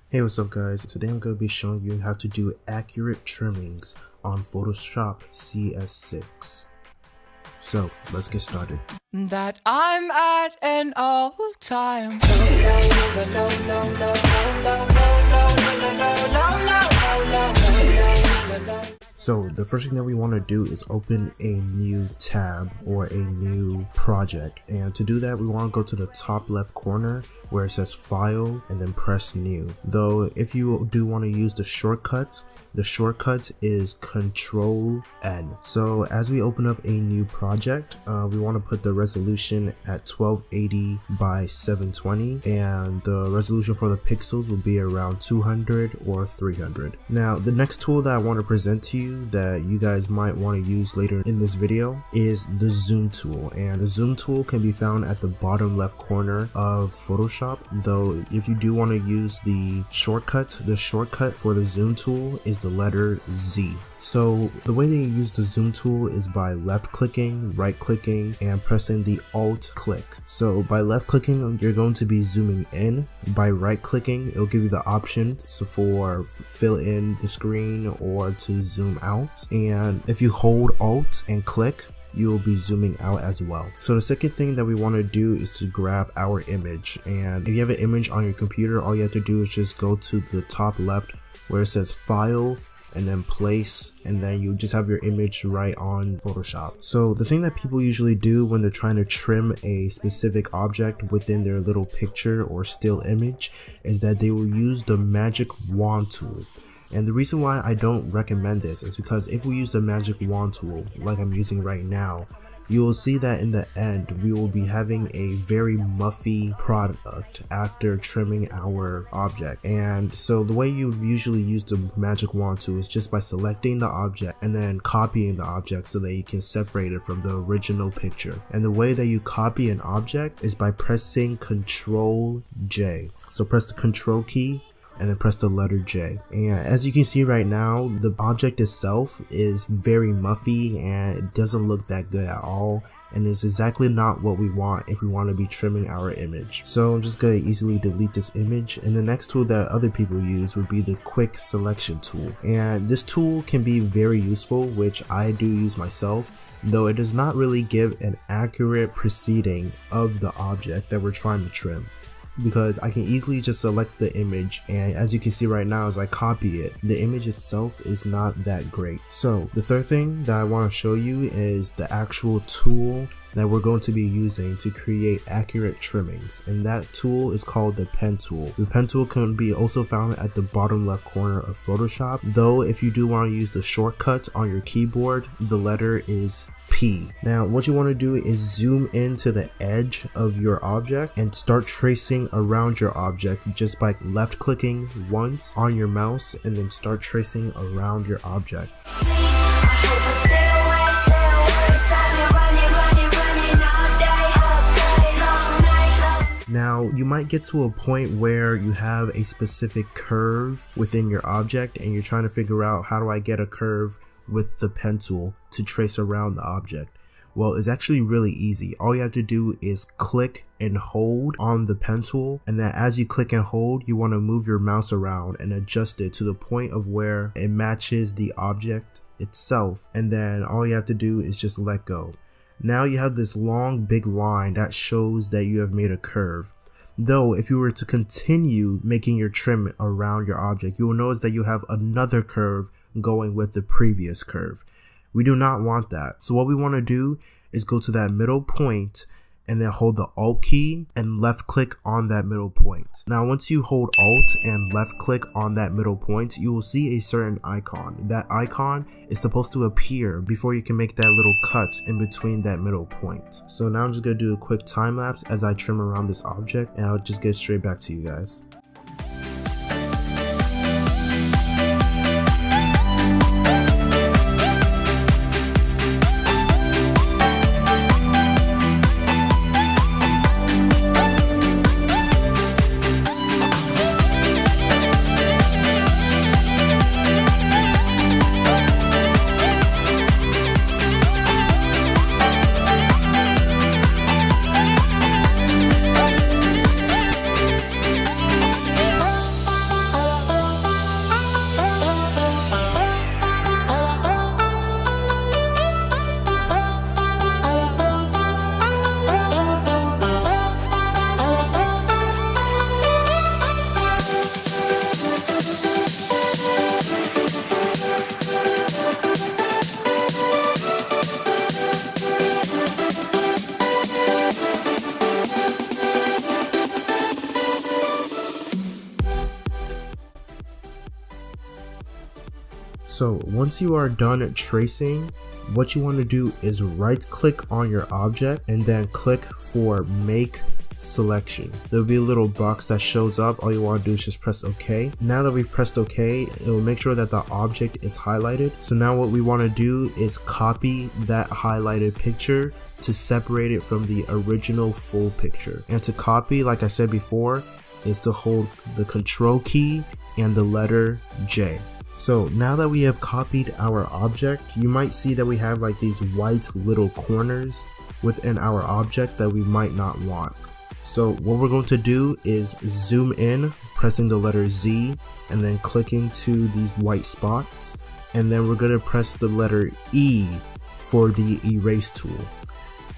Hey, what's up guys? Today I'm going to be showing you how to do accurate trimmings on Photoshop CS6. So let's get started. That I'm at an all-time So the first thing that we want to do is open a new tab or a new project, and to do that we want to go to the top left corner where it says file and then press new. Though if you do want to use the shortcut is Control N. So as we open up a new project, we want to put the resolution at 1280 by 720, and the resolution for the pixels will be around 200 or 300. Now the next tool that I want to present to you that you guys might want to use later in this video is the zoom tool, and the zoom tool can be found at the bottom left corner of Photoshop. Though if you do want to use the shortcut for the zoom tool is the letter Z. So the way that you use the zoom tool is by left clicking, right clicking, and pressing the alt click. So by left clicking you're going to be zooming in. By right clicking it'll give you the option for fill in the screen or to zoom out, and if you hold alt and click you will be zooming out as well. So the second thing that we want to do is to grab our image, and if you have an image on your computer, all you have to do is just go to the top left where it says file and then place, and then you just have your image right on Photoshop. So the thing that people usually do when they're trying to trim a specific object within their little picture or still image is that they will use the magic wand tool. And the reason why I don't recommend this is because if we use the magic wand tool like I'm using right now, you will see that in the end we will be having a very muffy product after trimming our object. And so the way you usually use the magic wand tool is just by selecting the object and then copying the object so that you can separate it from the original picture. And the way that you copy an object is by pressing Ctrl J. So press the Control key and then press the letter J. And as you can see right now, the object itself is very muffy and it doesn't look that good at all, and it's exactly not what we want if we want to be trimming our image. So I'm just going to easily delete this image, and the next tool that other people use would be the quick selection tool. And this tool can be very useful, which I do use myself, though it does not really give an accurate preceding of the object that we're trying to trim, because I can easily just select the image, and as you can see right now as I copy it, the image itself is not that great. So the third thing that I want to show you is the actual tool that we're going to be using to create accurate trimmings, and that tool is called the pen tool. The pen tool can be also found at the bottom left corner of Photoshop, though if you do want to use the shortcut on your keyboard, the letter is P. Now what you want to do is zoom into the edge of your object and start tracing around your object just by left clicking once on your mouse, and then start tracing around your object. Now you might get to a point where you have a specific curve within your object and you're trying to figure out, how do I get a curve with the pen tool to trace around the object? Well, it's actually really easy. All you have to do is click and hold on the pen tool, and then as you click and hold, you want to move your mouse around and adjust it to the point of where it matches the object itself, and then all you have to do is just let go. Now you have this long big line that shows that you have made a curve. Though if you were to continue making your trim around your object, you will notice that you have another curve going with the previous curve. We do not want that. So what we want to do is go to that middle point and then hold the Alt key and left click on that middle point. Now once you hold Alt and left click on that middle point, you will see a certain icon. That icon is supposed to appear before you can make that little cut in between that middle point. So now I'm just going to do a quick time lapse as I trim around this object, and I'll just get straight back to you guys. So once you are done tracing, what you want to do is right click on your object and then click for make selection. There'll be a little box that shows up. All you want to do is just press OK. Now that we've pressed OK, it will make sure that the object is highlighted. So now what we want to do is copy that highlighted picture to separate it from the original full picture. And to copy, like I said before, is to hold the Control key and the letter J. So now that we have copied our object, you might see that we have like these white little corners within our object that we might not want. So what we're going to do is zoom in, pressing the letter Z and then clicking to these white spots, and then we're going to press the letter E for the erase tool.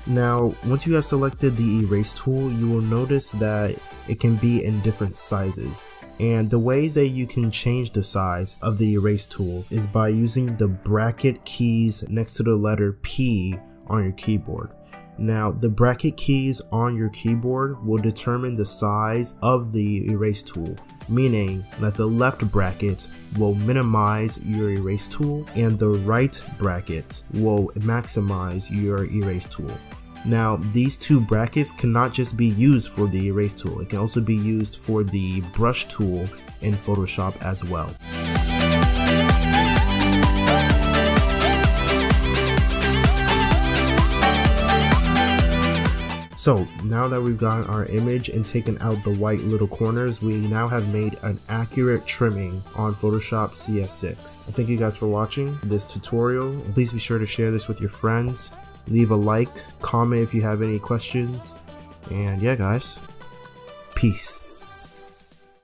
Now once you have selected the erase tool, you will notice that it can be in different sizes. And the ways that you can change the size of the erase tool is by using the bracket keys next to the letter P on your keyboard. Now the bracket keys on your keyboard will determine the size of the erase tool, meaning that the left bracket will minimize your erase tool and the right bracket will maximize your erase tool. Now these two brackets cannot just be used for the erase tool, it can also be used for the brush tool in Photoshop as well. So now that we've gotten our image and taken out the white little corners, we now have made an accurate trimming on Photoshop CS6. I thank you guys for watching this tutorial, and please be sure to share this with your friends. Leave a like, comment if you have any questions, and yeah guys, peace.